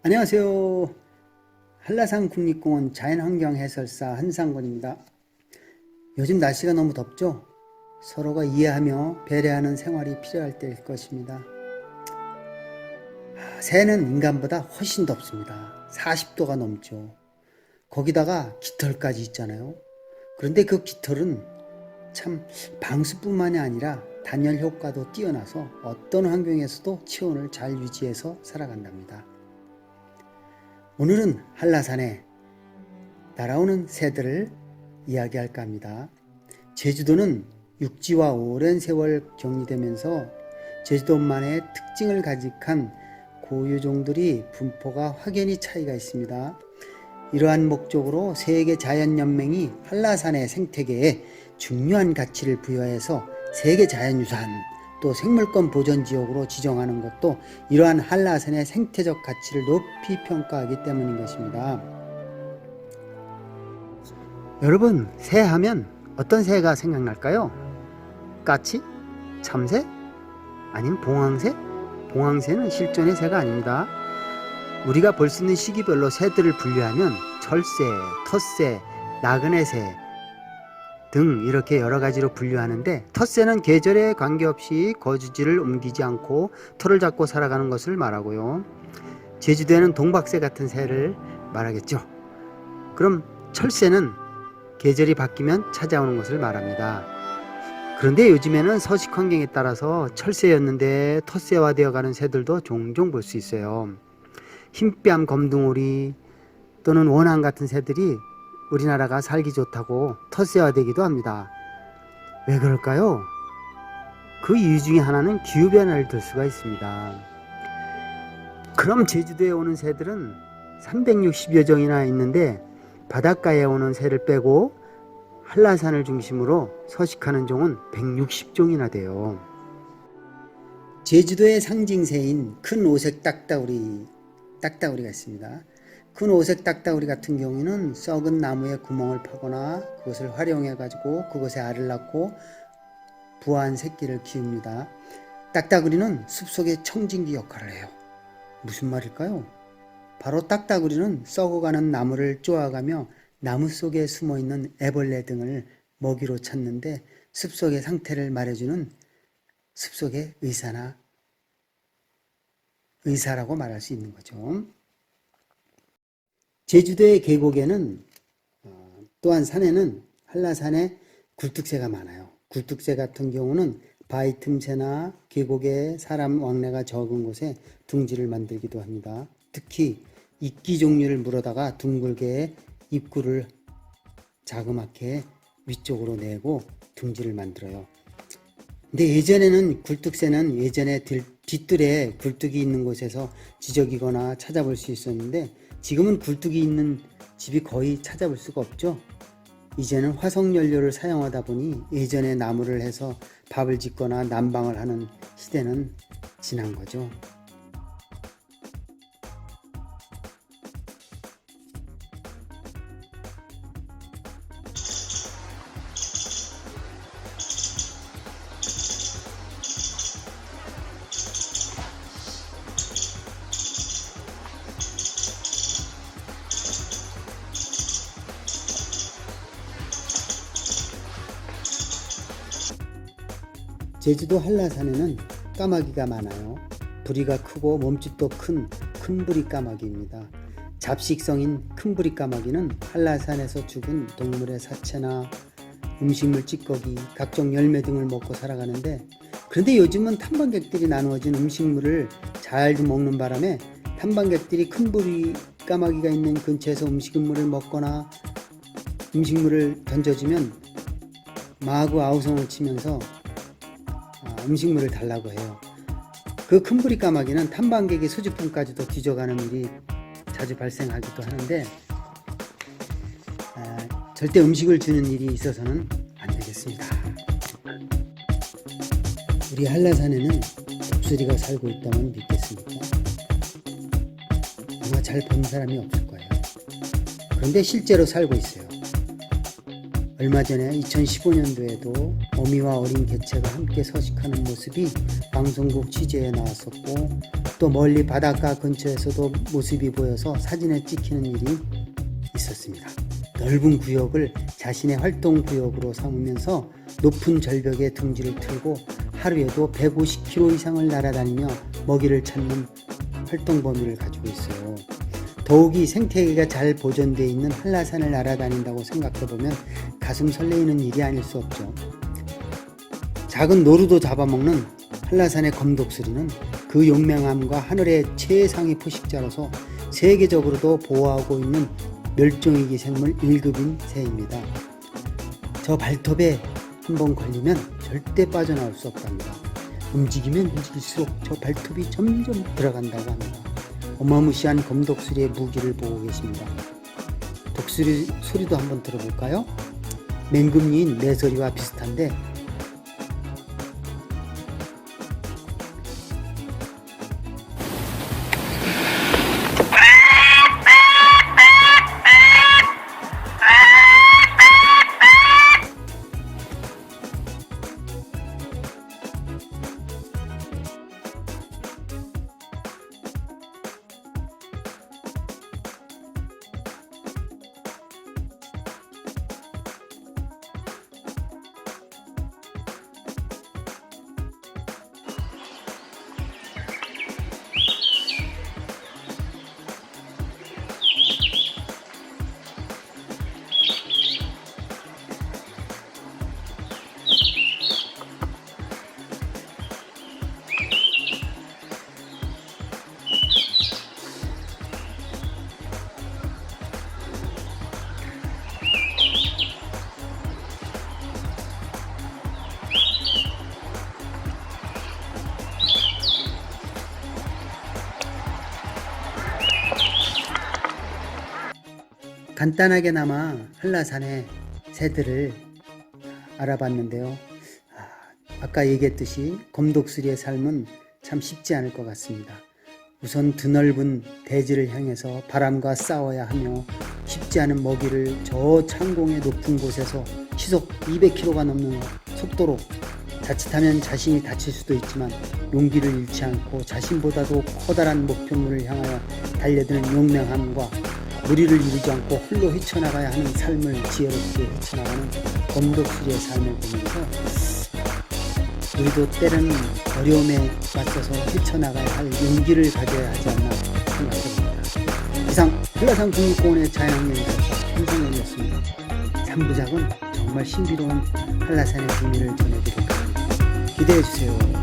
안녕하세요. 한라산 국립공원 자연환경해설사 한상권입니다. 요즘 날씨가 너무 덥죠? 서로가 이해하며 배려하는 생활이 필요할 때일 것입니다. 새해는 인간보다 훨씬 덥습니다. 40도가 넘죠. 거기다가 깃털까지 있잖아요. 그런데 그 깃털은 참 방수뿐만이 아니라 단열 효과도 뛰어나서 어떤 환경에서도 체온을 잘 유지해서 살아간답니다. 오늘은 한라산에 날아오는 새들을 이야기할까 합니다. 제주도는 육지와 오랜 세월 격리되면서 제주도만의 특징을 가직한 고유종들이 분포가 확연히 차이가 있습니다. 이러한 목적으로 세계자연연맹이 한라산의 생태계에 중요한 가치를 부여해서 세계자연유산 또 생물권 보전지역으로 지정하는 것도 이러한 한라산의 생태적 가치를 높이 평가하기 때문인 것입니다. 여러분, 새 하면 어떤 새가 생각날까요? 까치? 참새? 아니면 봉황새? 봉황새는 실존의 새가 아닙니다. 우리가 볼 수 있는 시기별로 새들을 분류하면 철새, 텃새, 나그네새 등 이렇게 여러 가지로 분류하는데, 텃새는 계절에 관계없이 거주지를 옮기지 않고 털을 잡고 살아가는 것을 말하고요. 제주도에는 동박새 같은 새를 말하겠죠. 그럼 철새는 계절이 바뀌면 찾아오는 것을 말합니다. 그런데 요즘에는 서식 환경에 따라서 철새였는데 텃새화 되어가는 새들도 종종 볼 수 있어요. 흰뺨 검둥오리 또는 원앙 같은 새들이 우리나라가 살기 좋다고 텃새화되기도 합니다. 왜 그럴까요? 그 이유 중에 하나는 기후변화를 들 수가 있습니다. 그럼 제주도에 오는 새들은 360여 종이나 있는데, 바닷가에 오는 새를 빼고 한라산을 중심으로 서식하는 종은 160종이나 돼요. 제주도의 상징새인 큰 오색 딱따구리가 있습니다. 큰 오색 딱따구리 같은 경우에는 썩은 나무에 구멍을 파거나 그것을 활용해 가지고 그것에 알을 낳고 부화한 새끼를 키웁니다. 딱따구리는 숲속의 청진기 역할을 해요. 무슨 말일까요? 바로 딱따구리는 썩어가는 나무를 쪼아가며 나무 속에 숨어있는 애벌레 등을 먹이로 찾는데, 숲속의 상태를 말해주는 숲속의 의사라고 말할 수 있는 거죠. 제주도의 계곡에는 또한 산에는 한라산에 굴뚝새가 많아요. 굴뚝새 같은 경우는 바위 틈새나 계곡에 사람 왕래가 적은 곳에 둥지를 만들기도 합니다. 특히 이끼 종류를 물어다가 둥글게 입구를 자그맣게 위쪽으로 내고 둥지를 만들어요. 근데 예전에는 굴뚝새는 예전에 뒷뜰에 굴뚝이 있는 곳에서 지저귀거나 찾아볼 수 있었는데, 지금은 굴뚝이 있는 집이 거의 찾아볼 수가 없죠. 이제는 화석연료를 사용하다 보니 예전에 나무를 해서 밥을 짓거나 난방을 하는 시대는 지난 거죠. 제주도 한라산에는 까마귀가 많아요. 부리가 크고 몸집도 큰 큰부리 까마귀입니다. 잡식성인 큰부리 까마귀는 한라산에서 죽은 동물의 사체나 음식물 찌꺼기, 각종 열매 등을 먹고 살아가는데, 그런데 요즘은 탐방객들이 나누어진 음식물을 잘 먹는 바람에 탐방객들이 큰부리 까마귀가 있는 근처에서 음식물을 먹거나 음식물을 던져주면 마구 아우성을 치면서 음식물을 달라고 해요. 그 큰부리 까마귀는 탐방객의 수집품까지도 뒤져가는 일이 자주 발생하기도 하는데, 절대 음식을 주는 일이 있어서는 안 되겠습니다. 우리 한라산에는 독수리가 살고 있다면 믿겠습니까? 아마 잘 본 사람이 없을 거예요. 그런데 실제로 살고 있어요. 얼마 전에 2015년도에도 어미와 어린 개체가 함께 서식하는 모습이 방송국 취재에 나왔었고, 또 멀리 바닷가 근처에서도 모습이 보여서 사진에 찍히는 일이 있었습니다. 넓은 구역을 자신의 활동 구역으로 삼으면서 높은 절벽에 둥지를 틀고 하루에도 150km 이상을 날아다니며 먹이를 찾는 활동 범위를 가지고 있어요. 더욱이 생태계가 잘 보존되어 있는 한라산을 날아다닌다고 생각해보면 가슴 설레이는 일이 아닐 수 없죠. 작은 노루도 잡아먹는 한라산의 검독수리는 그 용맹함과 하늘의 최상위 포식자로서 세계적으로도 보호하고 있는 멸종위기 생물 1급인 새입니다. 저 발톱에 한번 걸리면 절대 빠져나올 수 없답니다. 움직이면 움직일수록 저 발톱이 점점 들어간다고 합니다. 어마무시한 검독수리의 무기를 보고 계십니다. 독수리 소리도 한번 들어볼까요? 맹금리인 매소리와 비슷한데 간단하게나마 한라산의 새들을 알아봤는데요. 아까 얘기했듯이 검독수리의 삶은 참 쉽지 않을 것 같습니다. 우선 드넓은 대지를 향해서 바람과 싸워야 하며 쉽지 않은 먹이를 저 창공의 높은 곳에서 시속 200km가 넘는 속도로 자칫하면 자신이 다칠 수도 있지만 용기를 잃지 않고 자신보다도 커다란 목표물을 향하여 달려드는 용맹함과 무리를 이루지 않고 홀로 헤쳐나가야 하는 삶을 지혜롭게 헤쳐나가는 검독수리의 삶을 보면서 우리도 때로는 어려움에 맞서서 헤쳐나가야 할 용기를 가져야 하지 않나 생각합니다. 이상 한라산 국립공원의 자연여행사 한성현이었습니다. 3부작은 정말 신비로운 한라산의 비밀을 전해드릴 겁니다. 기대해주세요.